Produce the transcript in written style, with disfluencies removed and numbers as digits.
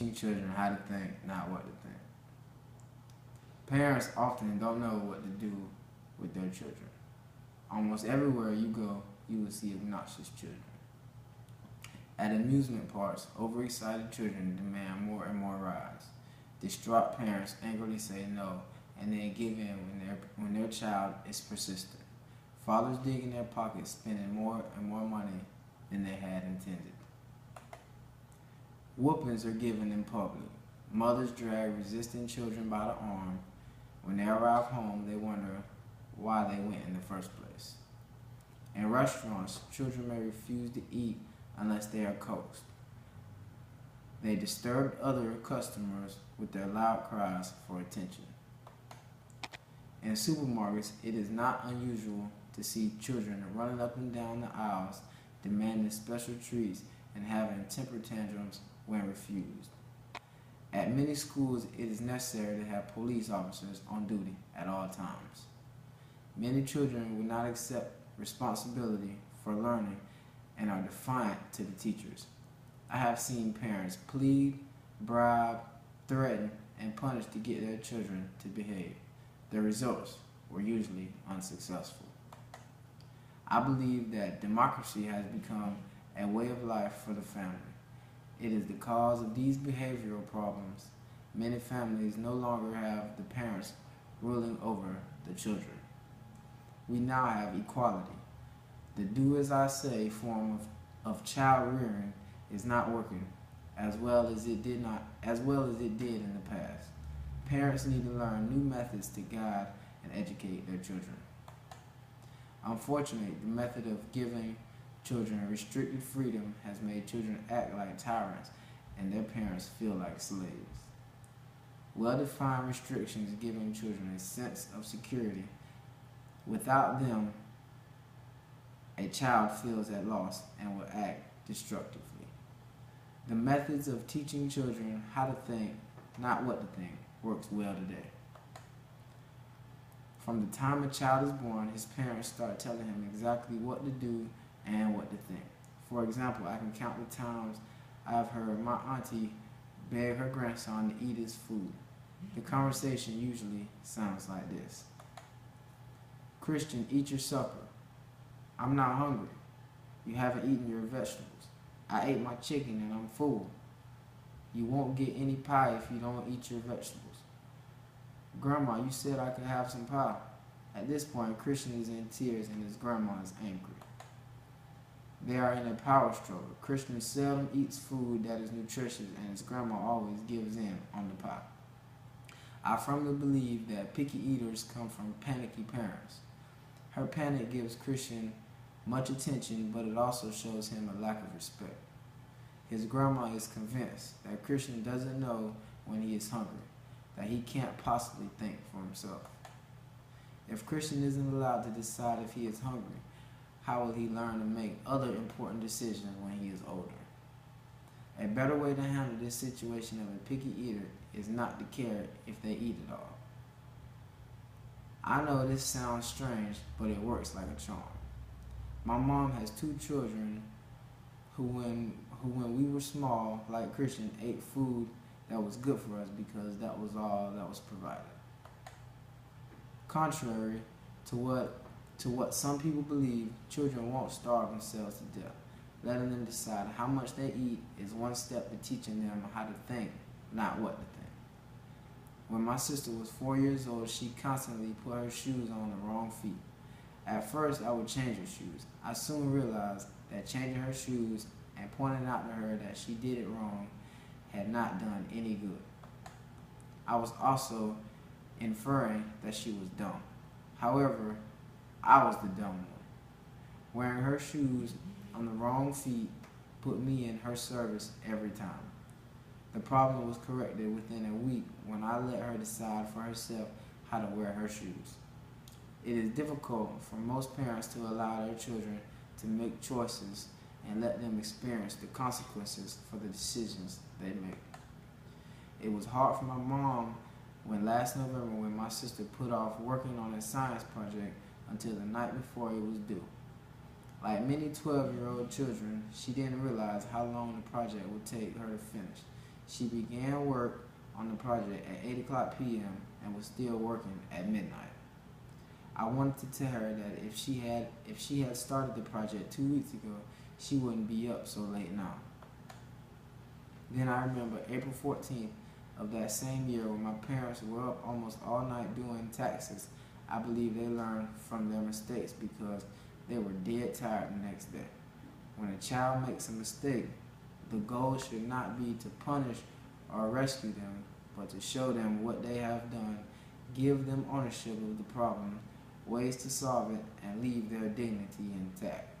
teaching children how to think, not what to think. Parents often don't know what to do with their children. Almost everywhere you go, you will see obnoxious children. At amusement parks, overexcited children demand more and more rides. Distraught parents angrily say no and then give in when their child is persistent. Fathers dig in their pockets, spending more and more money than they had intended. Whoopings are given in public. Mothers drag resisting children by the arm. When they arrive home, they wonder why they went in the first place. In restaurants, children may refuse to eat unless they are coaxed. They disturb other customers with their loud cries for attention. In supermarkets, it is not unusual to see children running up and down the aisles, demanding special treats and having temper tantrums when refused. At many schools, it is necessary to have police officers on duty at all times. Many children will not accept responsibility for learning and are defiant to the teachers. I have seen parents plead, bribe, threaten, and punish to get their children to behave. The results were usually unsuccessful. I believe that democracy has become a way of life for the family. It is the cause of these behavioral problems. Many families no longer have the parents ruling over the children. We now have equality. The do as I say form of child rearing is not working as well as it did in the past. Parents need to learn new methods to guide and educate their children. Unfortunately, the method of giving children restricted freedom has made children act like tyrants and their parents feel like slaves. Well-defined restrictions giving children a sense of security. Without them, a child feels at loss and will act destructively. The methods of teaching children how to think, not what to think, works well today. From the time a child is born, his parents start telling him exactly what to do and what to think. For example, I can count the times I've heard my auntie beg her grandson to eat his food. The conversation usually sounds like this. Christian, eat your supper. I'm not hungry. You haven't eaten your vegetables. I ate my chicken and I'm full. You won't get any pie if you don't eat your vegetables. Grandma, you said I could have some pie. At this point, Christian is in tears and his grandma is angry. They are in a power struggle. Christian seldom eats food that is nutritious and his grandma always gives in on the pie. I firmly believe that picky eaters come from panicky parents. Her panic gives Christian much attention, but it also shows him a lack of respect. His grandma is convinced that Christian doesn't know when he is hungry, that he can't possibly think for himself. If Christian isn't allowed to decide if he is hungry, how will he learn to make other important decisions when he is older? A better way to handle this situation of a picky eater is not to care if they eat it all. I know this sounds strange, but it works like a charm. My mom has 2 children who when we were small, like Christian, ate food that was good for us because that was all that was provided. Contrary to what some people believe, children won't starve themselves to death. Letting them decide how much they eat is one step to teaching them how to think, not what to think. When my sister was 4 years old, she constantly put her shoes on the wrong feet. At first, I would change her shoes. I soon realized that changing her shoes and pointing out to her that she did it wrong had not done any good. I was also inferring that she was dumb. However, I was the dumb one. Wearing her shoes on the wrong feet put me in her service every time. The problem was corrected within a week when I let her decide for herself how to wear her shoes. It is difficult for most parents to allow their children to make choices and let them experience the consequences for the decisions they make. It was hard for my mom when last November when my sister put off working on a science project until the night before it was due. Like many 12-year-old children, she didn't realize how long the project would take her to finish. She began work on the project at 8 o'clock p.m. and was still working at midnight. I wanted to tell her that if she had started the project 2 weeks ago, she wouldn't be up so late now. Then I remember April 14th of that same year when my parents were up almost all night doing taxes. I believe they learned from their mistakes because they were dead tired the next day. When a child makes a mistake, the goal should not be to punish or rescue them, but to show them what they have done, give them ownership of the problem, ways to solve it, and leave their dignity intact.